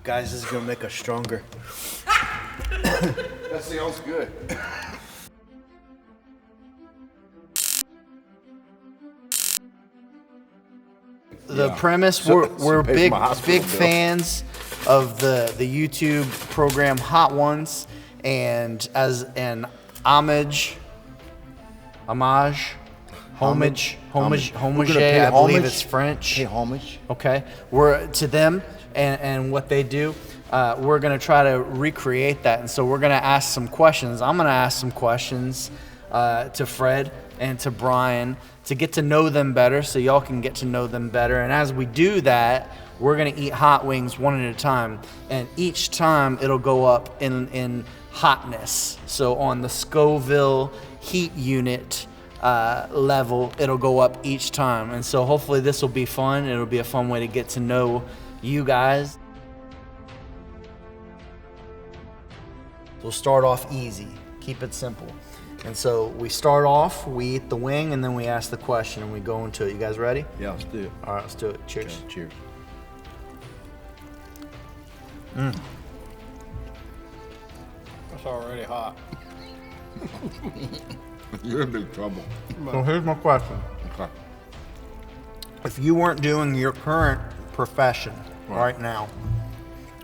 Guys, this is gonna make us stronger. That sounds good. The premise, we're big fans of the YouTube program Hot Ones, and as an homage, I believe it's French. Pay homage. Okay, we're to them and what they do. We're gonna try to recreate that, and so we're gonna ask some questions. I'm gonna ask some questions to Fred and to Brian to get to know them better, so y'all can get to know them better. And as we do that, we're gonna eat hot wings one at a time, and each time it'll go up in hotness. So on the Scoville heat unit level, it'll go up each time. And so hopefully this will be fun. It'll be a fun way to get to know you guys. We'll start off easy, keep it simple. And so we start off, we eat the wing, and then we ask the question, and we go into it. You guys ready? Yeah, let's do it. All right, let's do it. Cheers. Okay, cheers. It's already hot. You're in big trouble. So here's my question. Okay. If you weren't doing your current profession right now,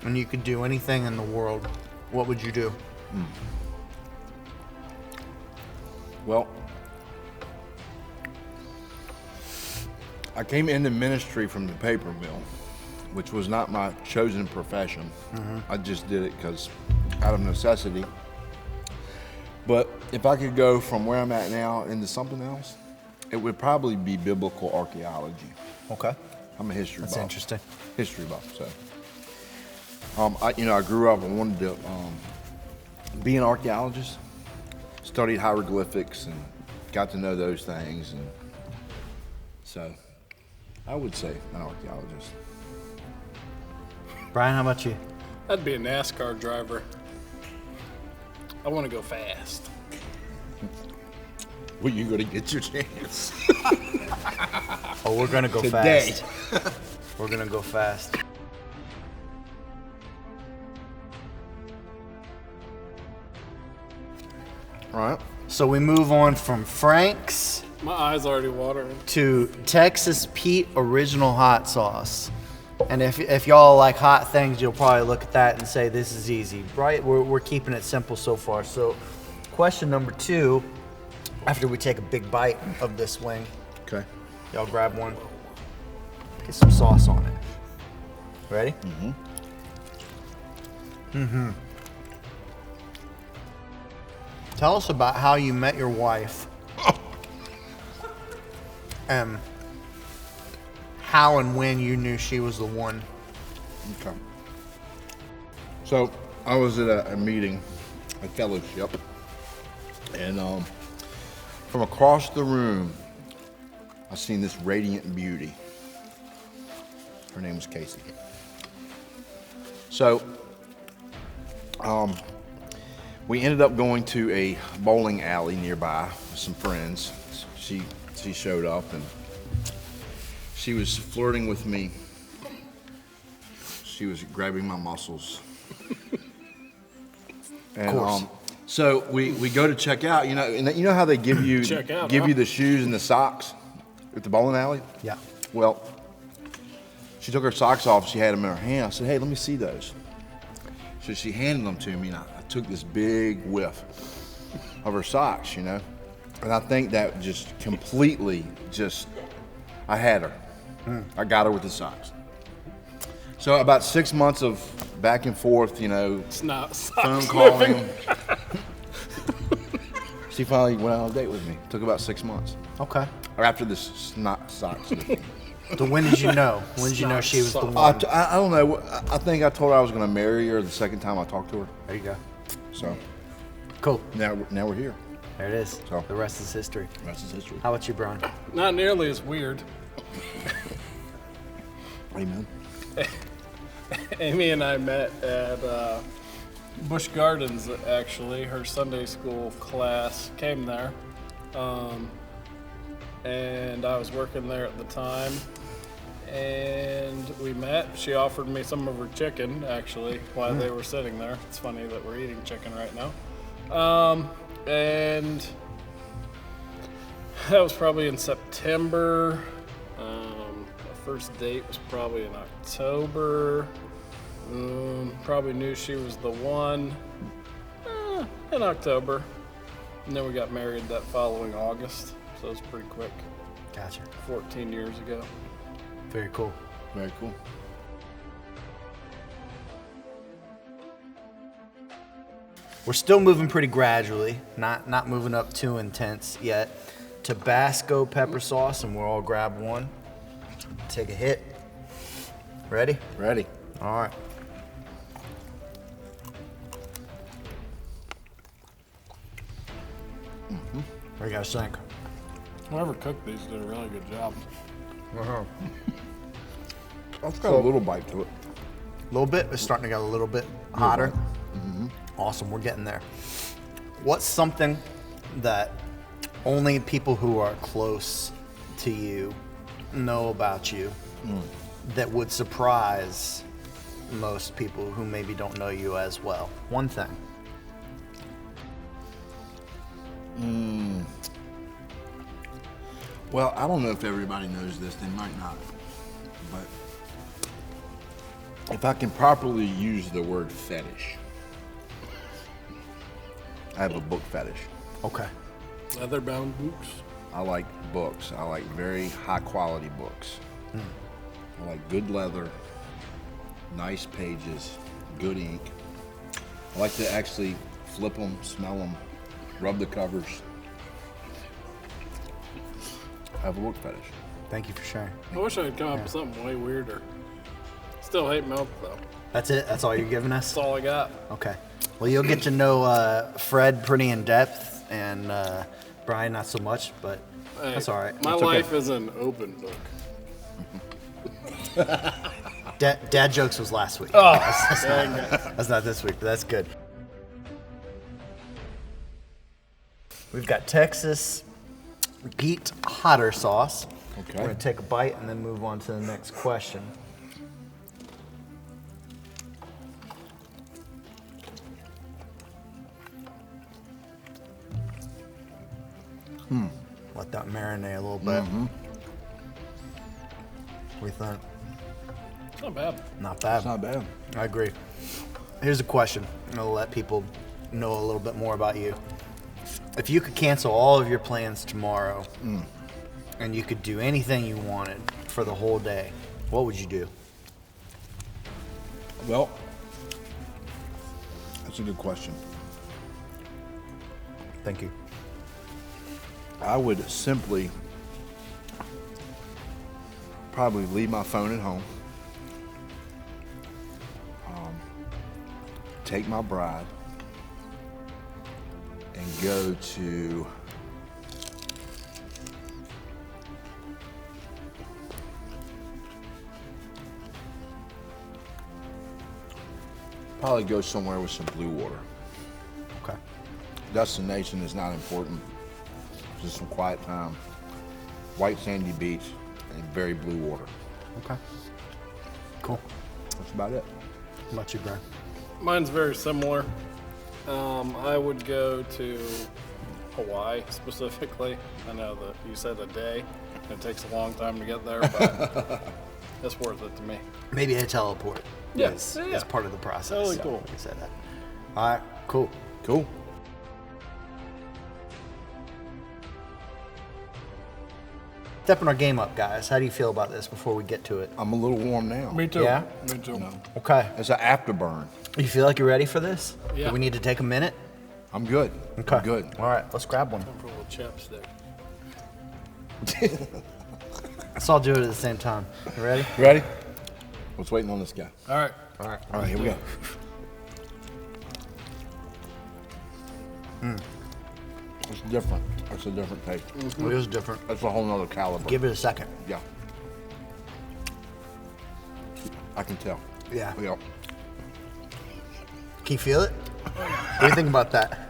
and you could do anything in the world, what would you do? Well, I came into ministry from the paper mill, which was not my chosen profession. I just did it because out of necessity. But if I could go from where I'm at now into something else, it would probably be biblical archaeology. Okay. I'm a history buff. That's interesting. History buff, so. I grew up and wanted to be an archaeologist. Studied hieroglyphics and got to know those things, and so I would say an archaeologist. Brian, how about you? I'd be a NASCAR driver. I want to go fast. Well, you're gonna get your chance. Oh, we're gonna go Today. fast. We're gonna go fast. All right. So we move on from Frank's My eyes already watering. to Texas Pete Original Hot Sauce. And if y'all like hot things, you'll probably look at that and say, this is easy, right? We're keeping it simple so far. So question number 2, after we take a big bite of this wing, Okay. y'all grab one, get some sauce on it. Ready? Tell us about how you met your wife. And how and when you knew she was the one. Okay. So I was at a meeting, a fellowship, and from across the room, I seen this radiant beauty. Her name was Casey. So we ended up going to a bowling alley nearby with some friends. She showed up and she was flirting with me. She was grabbing my muscles. And so we go to check out, and you know how they give you you the shoes and the socks at the bowling alley? Yeah. Well, she took her socks off, she had them in her hand. I said, hey, let me see those. So she handed them to me, and I took this big whiff of her socks, And I think that just completely I had her. I got her with the socks. So about 6 months of back and forth, It's not phone calling. She finally went on a date with me. Took about 6 months. Okay. Or after this snot socks. So when did you know? When did you know she was the one? I don't know. I think I told her I was going to marry her the second time I talked to her. There you go. So Cool. now we're here. There it is. So. The rest is history. The rest is history. How about you, Brian? Not nearly as weird. Amen. Amy and I met at Busch Gardens, actually. Her Sunday school class came there. And I was working there at the time. and we met. She offered me some of her chicken, actually, while they were sitting there. It's funny that we're eating chicken right now. And that was probably in September. Our first date was probably in October. Probably knew she was the one in October. And then we got married that following August. So it was pretty quick. Gotcha. 14 years ago. Very cool. Very cool. We're still moving pretty gradually, not moving up too intense yet. Tabasco pepper sauce, and we'll all grab one. Take a hit. Ready? Ready. All right. What do you guys think? Whoever cooked these did a really good job. It's got a little bite to it. A little bit. It's starting to get a little bit hotter. Awesome. We're getting there. What's something that only people who are close to you know about you that would surprise most people who maybe don't know you as well? One thing. Well, I don't know if everybody knows this. They might not. But if I can properly use the word fetish, I have a book fetish. Okay. Leather-bound books. I like books. I like very high quality books. I like good leather, nice pages, good ink. I like to actually flip them, smell them, rub the covers. I have a book fetish. Thank you for sharing. I wish I could come up with something way weirder. Still hate milk, though. That's it? That's all you're giving us? That's all I got. Okay. Well, you'll get to know Fred pretty in depth, and Brian not so much, but Hey, that's all right. My It's okay. life is an open book. Dad jokes was last week. Oh, dang it. That's not this week, but that's good. We've got Texas Pete Hotter sauce. Okay. We're going to take a bite and then move on to the next question. Let that marinate a little bit. What do you think? It's not bad. Not bad. It's not bad. I agree. Here's a question. I'll let people know a little bit more about you. If you could cancel all of your plans tomorrow and you could do anything you wanted for the whole day, what would you do? Well, that's a good question. Thank you. I would simply probably leave my phone at home, take my bride, and go to probably go somewhere with some blue water. Okay. Destination is not important. Just some quiet time, white sandy beach, and very blue water. Okay. Cool. That's about it. How about you, Brian? Mine's very similar. I would go to Hawaii specifically. I know that you said a day. It takes a long time to get there, but it's worth it to me. Maybe a teleport. Yeah. Is Yeah. part of the process. Totally so cool. You said that. All right. Cool. Cool. Stepping our game up, guys. How do you feel about this before we get to it? I'm a little warm now. Me too. Yeah? Me too. Okay. It's an afterburn. You feel like you're ready for this? Yeah. Do we need to take a minute? I'm good. Okay. I'm good. All right. Let's grab one. Time for a little chapstick. Let's all do it at the same time. You ready? Ready? What's waiting on this guy? All right. All right. All right, here we go. It's different. It's a different taste. It is different. It's a whole nother caliber. Give it a second. Yeah. I can tell. Yeah. Yeah. Can you feel it? What do you think about that?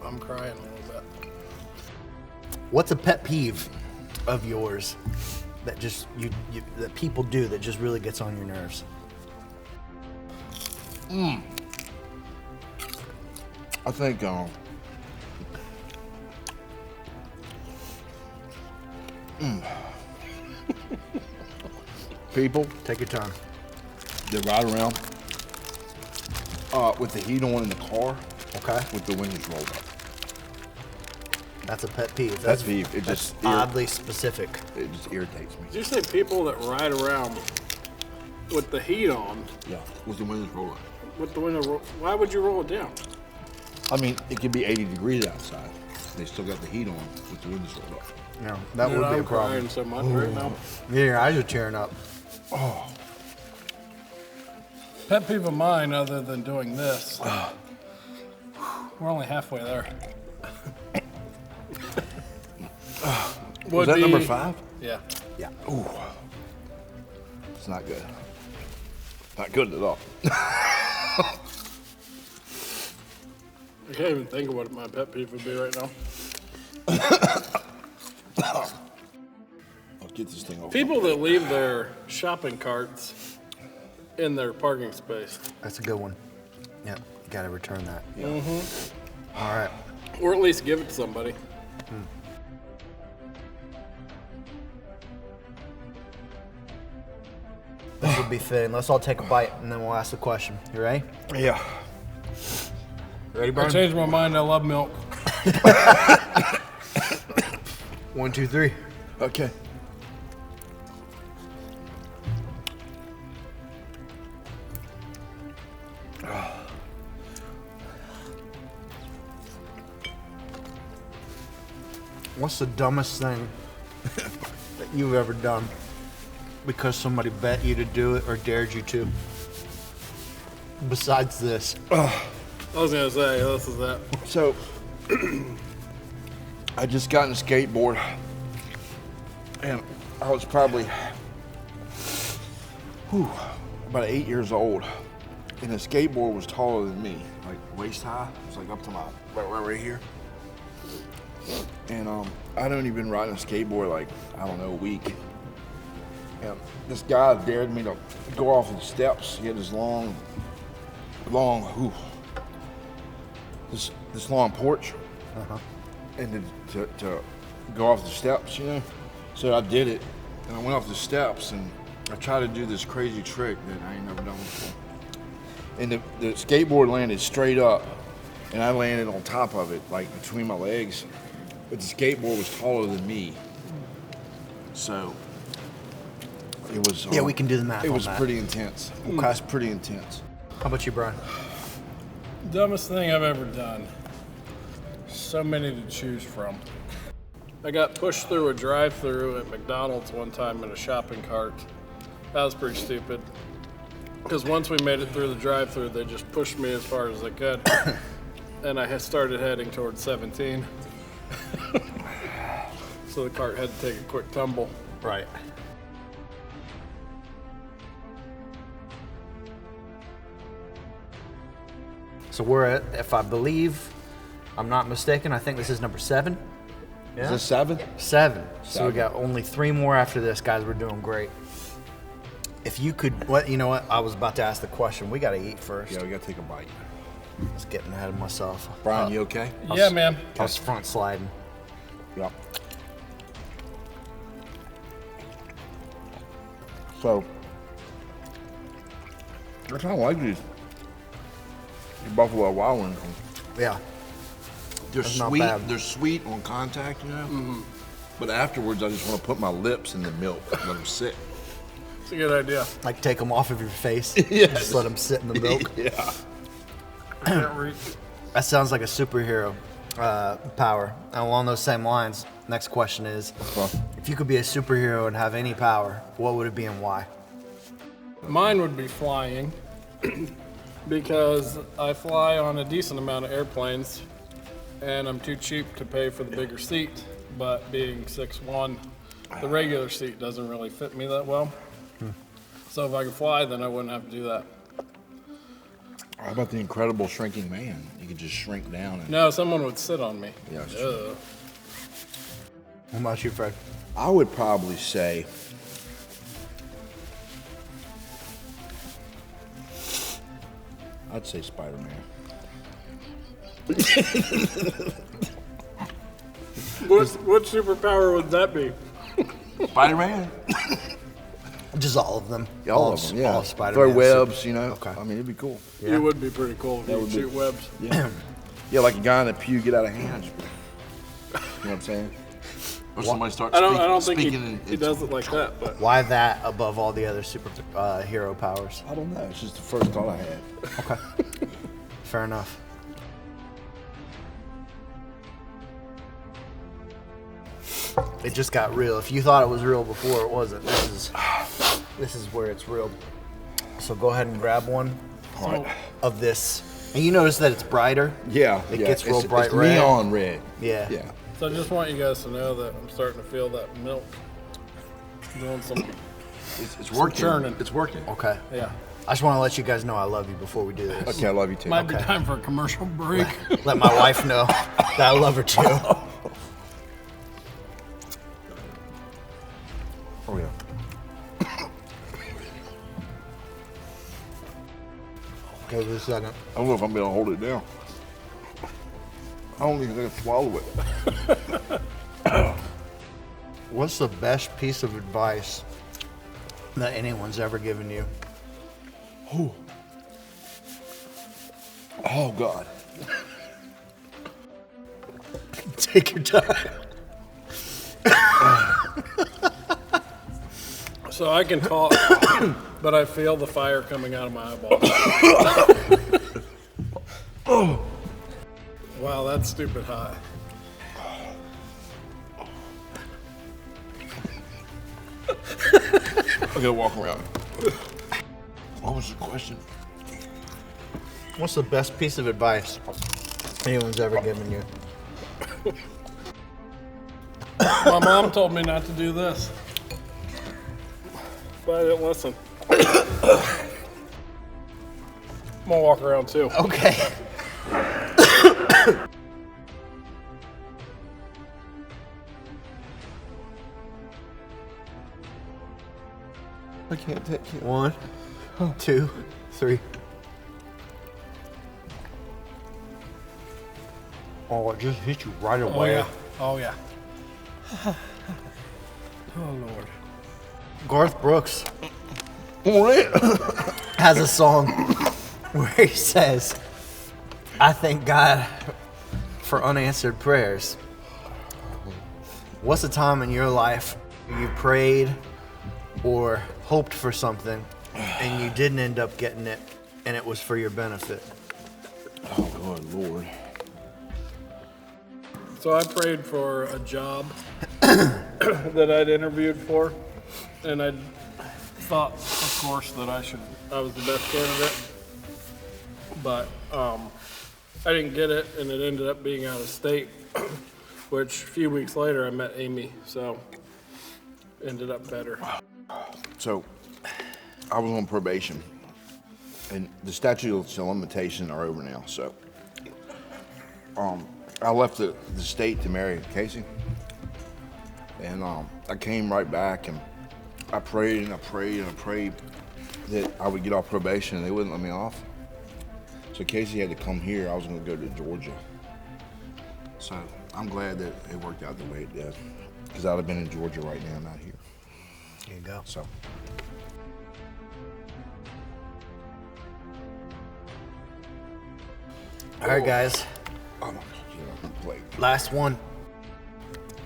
I'm crying a little bit. What's a pet peeve of yours that just that people do that just really gets on your nerves? I think people Take your time. that ride around with the heat on in the car Okay. with the windows rolled up. That's a pet peeve. Pet That's peeve. It that's just oddly specific. It just irritates me. Did you say people that ride around with the heat on, Yeah, with the windows rolled up. with the window? Why would you roll it down? I mean, it could be 80 degrees outside. They still got the heat on with the windows rolled up. No, that Dude, would be I'm a problem. crying so much right now. Yeah, your eyes are tearing up. Pet peeve of mine, other than doing this, we're only halfway there. Was that number 5? Yeah. Yeah. Ooh. It's not good. Not good at all. I can't even think of what my pet peeve would be right now. I'll get this thing over. People that leave their shopping carts in their parking space. That's a good one. Yeah, you got to return that. Mm-hmm. All right. Or at least give it to somebody. This would be fitting. Let's all take a bite and then we'll ask the question. You ready? Yeah. Ready, I Brian? changed my mind. I love milk. 1, 2, 3. Okay. What's the dumbest thing that you've ever done because somebody bet you to do it or dared you to? Besides this. I was gonna say this is that. So, I just got in a skateboard, and I was probably about 8 years old, and the skateboard was taller than me, like waist high. It was like up to my right here. And I'd only been riding a skateboard like, I don't know, a week. And this guy dared me to go off the steps. He had this long, this long porch, and to go off the steps, you know. So I did it, and I went off the steps, and I tried to do this crazy trick that I ain't never done before. And the skateboard landed straight up, and I landed on top of it, like between my legs. But the skateboard was taller than me, so it was. Yeah, we can do the math It on was that. pretty intense. Okay. It was pretty intense. How about you, Brian? Dumbest thing I've ever done. So many to choose from. I got pushed through a drive-through at McDonald's one time in a shopping cart. That was pretty stupid. Because once we made it through the drive-through, they just pushed me as far as they could. And I had started heading towards 17. So the cart had to take a quick tumble. Right. So we're at, if I believe, I'm not mistaken, I think this is number 7. Yeah? Is this 7? 7. So we 7. got only 3 more after this, guys. We're doing great. If you could, what you know what? I was about to ask the question. We got to eat first. Yeah, we gotta take a bite. I was getting ahead of myself. Brian, you okay? Yeah, man. I was front sliding. Yeah. So, I kind of like these Buffalo Wild Wings. Yeah. They're That's not sweet. bad. They're sweet on contact, you know. Mm-hmm. But afterwards, I just want to put my lips in the milk and let them sit. It's a good idea. Like take them off of your face. Yes. Just let them sit in the milk. Yeah. I can't reach. That sounds like a superhero power. And along those same lines, next question is, if you could be a superhero and have any power, what would it be and why? Mine would be flying because I fly on a decent amount of airplanes and I'm too cheap to pay for the bigger seat, but being 6'1", the regular seat doesn't really fit me that well. So if I could fly, then I wouldn't have to do that. How about the Incredible Shrinking Man? You could just shrink down. And, No, someone would sit on me. Yeah, that's Ugh. What about you, Fred? I would probably say I'd say Spider-Man. What superpower would that be? Spider-Man? Just all of them. Yeah, all of them, yeah. All of Spider-Man. Throw webs, you know. Okay. I mean, it'd be cool. Yeah. It would be pretty cool if you could shoot webs. Yeah. Yeah, like a guy in the pew get out of hand. You know what I'm saying? Or somebody starts I don't think speaking he does it like that. But Why that above all the other super hero powers? I don't know. It's just the first thought I had. Okay. Fair enough. It just got real. If you thought it was real before, it wasn't. This is where it's real. So go ahead and grab one of this. And you notice that it's brighter? Yeah. It gets real it's, bright it's red. neon red. Yeah. Yeah. so I just want you guys to know that I'm starting to feel that milk doing some. It's working. churning. It's working. Okay. Yeah. I just want to let you guys know I love you before we do this. Okay, I love you too. Might be time for a commercial break. Let my wife know that I love her too. Oh, yeah. Okay, wait a second. I don't know if I'm going to hold it down. I don't even think I can swallow it. What's the best piece of advice that anyone's ever given you? Oh, God. Take your time. So I can talk, but I feel the fire coming out of my eyeballs. Wow, that's stupid hot. I gotta walk around. What was the question? What's the best piece of advice anyone's ever given you? My mom told me not to do this, but I didn't listen. I'm gonna walk around too. Okay. I can't take it. 1, 2, 3. Oh, it just hit you right away. Oh yeah. Oh yeah. Oh Lord. Garth Brooks has a song where he says, I thank God for unanswered prayers. What's a time in your life you prayed or hoped for something and you didn't end up getting it and it was for your benefit? Oh, good Lord. So I prayed for a job that I'd interviewed for, and I thought, of course, that I was the best candidate, but I didn't get it, and it ended up being out of state, which a few weeks later I met Amy, so ended up better. So, I was on probation, and the statute of limitations are over now, so I left the state to marry Casey, and I came right back, and I prayed and I prayed and I prayed that I would get off probation, and they wouldn't let me off. So Casey had to come here. I was going to go to Georgia. So I'm glad that it worked out the way it did, because I'd have been in Georgia right now, not here. There you go. So. All right, guys. Oh my God, plate. Last one.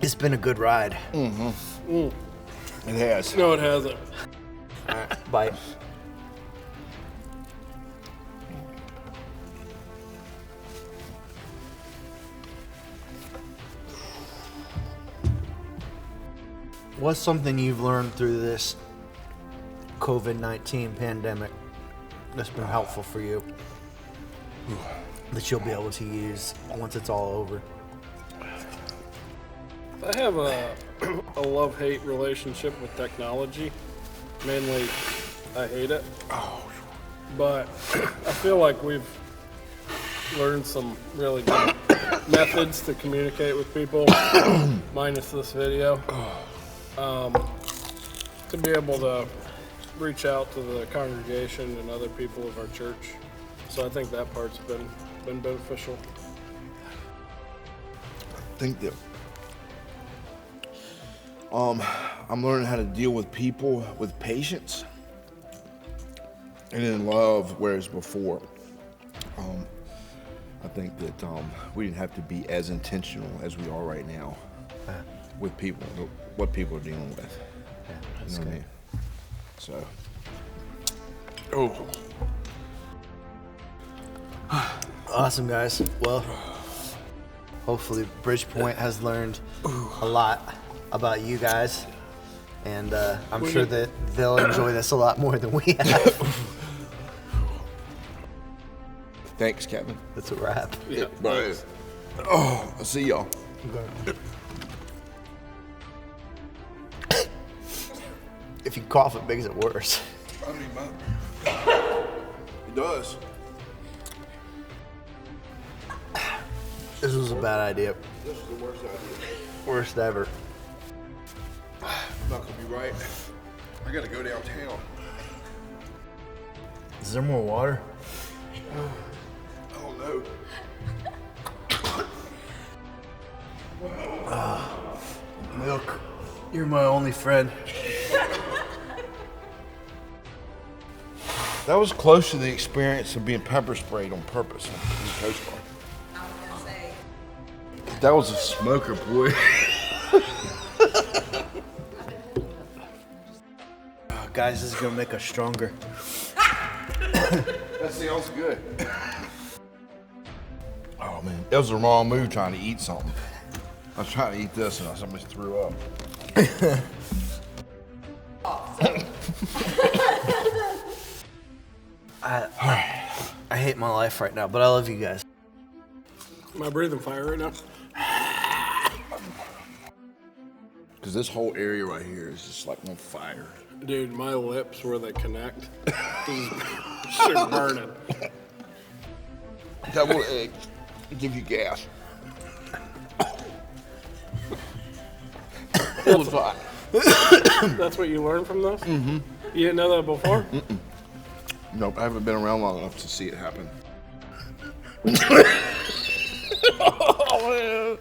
It's been a good ride. It has. No, it hasn't. All right, bye. What's something you've learned through this COVID-19 pandemic that's been helpful for you that you'll be able to use once it's all over? I have a love-hate relationship with technology. Mainly, I hate it. But I feel like we've learned some really good methods to communicate with people, minus this video. To be able to reach out to the congregation and other people of our church So I think that part's been beneficial. I think that I'm learning how to deal with people with patience and in love, whereas before, I think that we didn't have to be as intentional as we are right now with people, what people are dealing with. Yeah, You know what I mean? So, Awesome, guys. Well, hopefully BridgePoint has learned a lot about you guys, and I'm sure that they'll enjoy this a lot more than we have. thanks, Kevin. That's a wrap. Yeah. Bye. Oh, I'll see y'all. If you cough, it makes it worse. I mean, it does. This was a bad idea. This is the worst idea. Worst ever. I'm not gonna be right. I gotta go downtown. Is there more water? Oh no. Milk. You're my only friend. That was close to the experience of being pepper sprayed on purpose in the Coast Guard. That was a smoker, boy. Guys, this is gonna make us stronger. That sounds good. Oh man, it was the wrong move trying to eat something. I was trying to eat this and somebody threw up. I hate my life right now, but I love you guys. Am I breathing fire right now? Because this whole area right here is just like on fire. Dude, my lips where they connect. Shit burning. Double egg. Give you gas. It was hot. That's what you learned from this? Mm-hmm. You didn't know that before? Nope, I haven't been around long enough to see it happen. Oh, man.